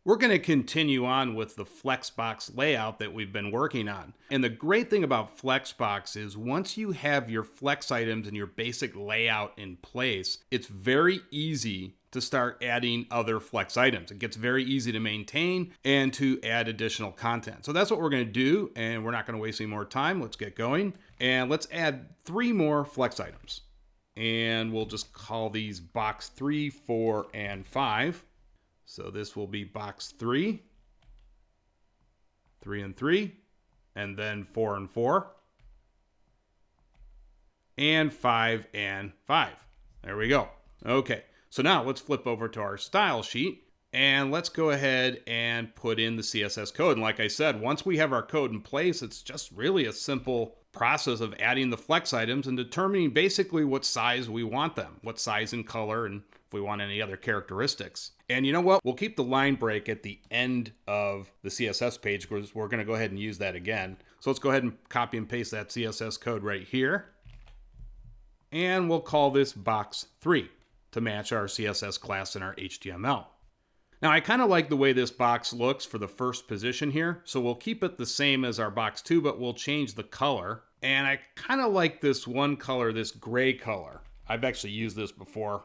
we're going to continue on with the Flexbox layout that we've been working on. And the great thing about Flexbox is once you have your flex items and your basic layout in place, it's very easy to start adding other flex items. It gets very easy to maintain and to add additional content. So that's what we're going to do, and we're not going to waste any more time. Let's get going. And let's add 3 more flex items. And we'll just call these box 3, 4, and 5. So this will be box 3, 3 and 3, and then 4 and 4, and 5 and 5. There we go. Okay, so now let's flip over to our style sheet, and let's go ahead and put in the CSS code. And like I said, once we have our code in place, it's just really a simple process of adding the flex items and determining basically what size we want them, what size and color, and if we want any other characteristics. And you know what? We'll keep the line break at the end of the CSS page because we're going to go ahead and use that again. So let's go ahead and copy and paste that CSS code right here. And we'll call this box 3 to match our CSS class in our HTML. Now I kind of like the way this box looks for the first position here. So we'll keep it the same as our box 2, but we'll change the color. And I kind of like this one color, this gray color. I've actually used this before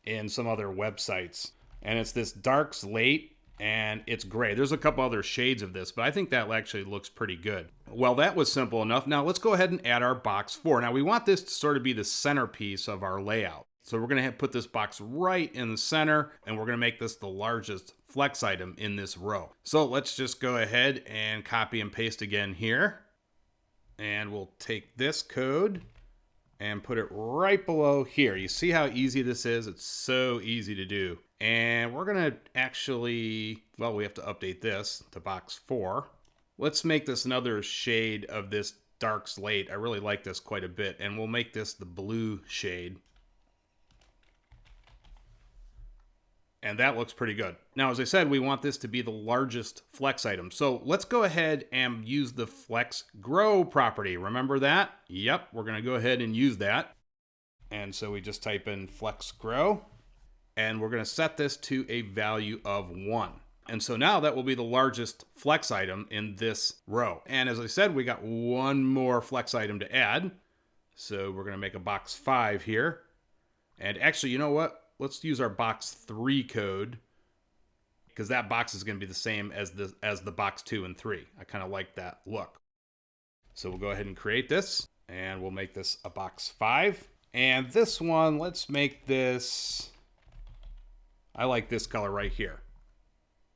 in some other websites. And it's this dark slate and it's gray. There's a couple other shades of this, but I think that actually looks pretty good. Well, that was simple enough. Now let's go ahead and add our box 4. Now we want this to sort of be the centerpiece of our layout. So we're going to put this box right in the center, and we're going to make this the largest flex item in this row. So let's just go ahead and copy and paste again here. And we'll take this code and put it right below here. You see how easy this is? It's so easy to do. And we're going to actually, well, we have to update this to box 4. Let's make this another shade of this dark slate. I really like this quite a bit, and we'll make this the blue shade. And that looks pretty good. Now, as I said, we want this to be the largest flex item. So let's go ahead and use the flex grow property. Remember that? Yep, we're going to go ahead and use that. And so we just type in flex grow, and we're going to set this to a value of 1. And so now that will be the largest flex item in this row. And as I said, we got one more flex item to add. So we're going to make a box 5 here. And actually, you know what? Let's use our box 3 code because that box is going to be the same as the box 2 and 3. I kind of like that look. So we'll go ahead and create this, and we'll make this a box 5. And this one, let's make this, I like this color right here.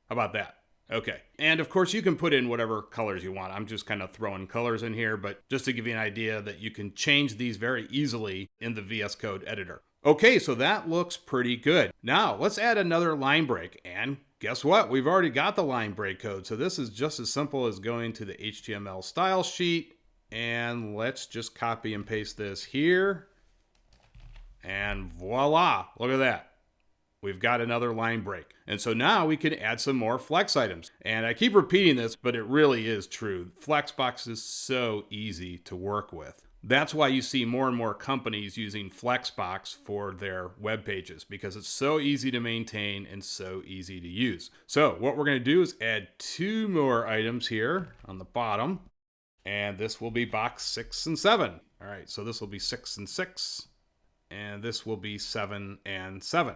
How about that? Okay. And of course you can put in whatever colors you want. I'm just kind of throwing colors in here, but just to give you an idea that you can change these very easily in the VS Code editor. Okay, so that looks pretty good. Now let's add another line break, and guess what? We've already got the line break code. So this is just as simple as going to the HTML style sheet, and let's just copy and paste this here. And voila, look at that. We've got another line break. And so now we can add some more flex items. And I keep repeating this, but it really is true. Flexbox is so easy to work with. That's why you see more and more companies using Flexbox for their web pages, because it's so easy to maintain and so easy to use. So what we're going to do is add 2 more items here on the bottom, and this will be box 6 and 7. All right, so this will be 6 and 6, and this will be 7 and 7.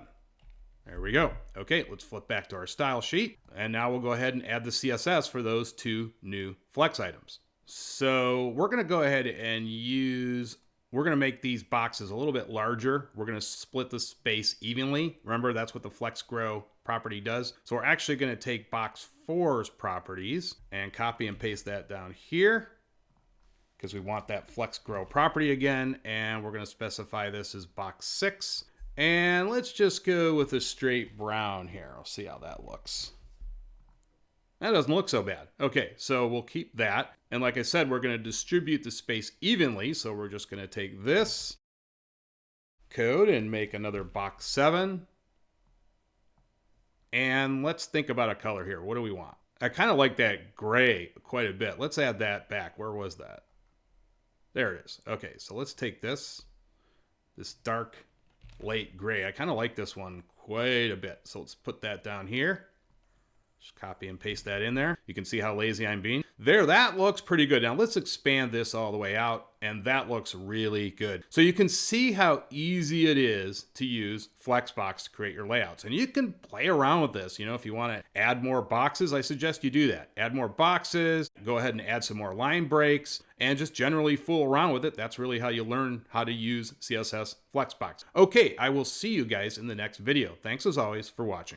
There we go. Okay, let's flip back to our style sheet, and now we'll go ahead and add the CSS for those 2 new flex items. So we're going to go ahead and we're going to make these boxes a little bit larger. We're going to split the space evenly. Remember, that's what the flex grow property does. So we're actually going to take box 4's properties and copy and paste that down here because we want that flex grow property again. And we're going to specify this as box 6. And let's just go with a straight brown here. I'll see how that looks. That doesn't look so bad. Okay, so we'll keep that. And like I said, we're going to distribute the space evenly. So we're just going to take this code and make another box 7. And let's think about a color here. What do we want? I kind of like that gray quite a bit. Let's add that back. Where was that? There it is. Okay, so let's take this dark light gray. I kind of like this one quite a bit. So let's put that down here. Just copy and paste that in there. You can see how lazy I'm being. There, that looks pretty good. Now let's expand this all the way out, and that looks really good. So you can see how easy it is to use Flexbox to create your layouts. And you can play around with this. If you want to add more boxes, I suggest you do that. Add more boxes, go ahead and add some more line breaks, and just generally fool around with it. That's really how you learn how to use CSS Flexbox. Okay, I will see you guys in the next video. Thanks as always for watching.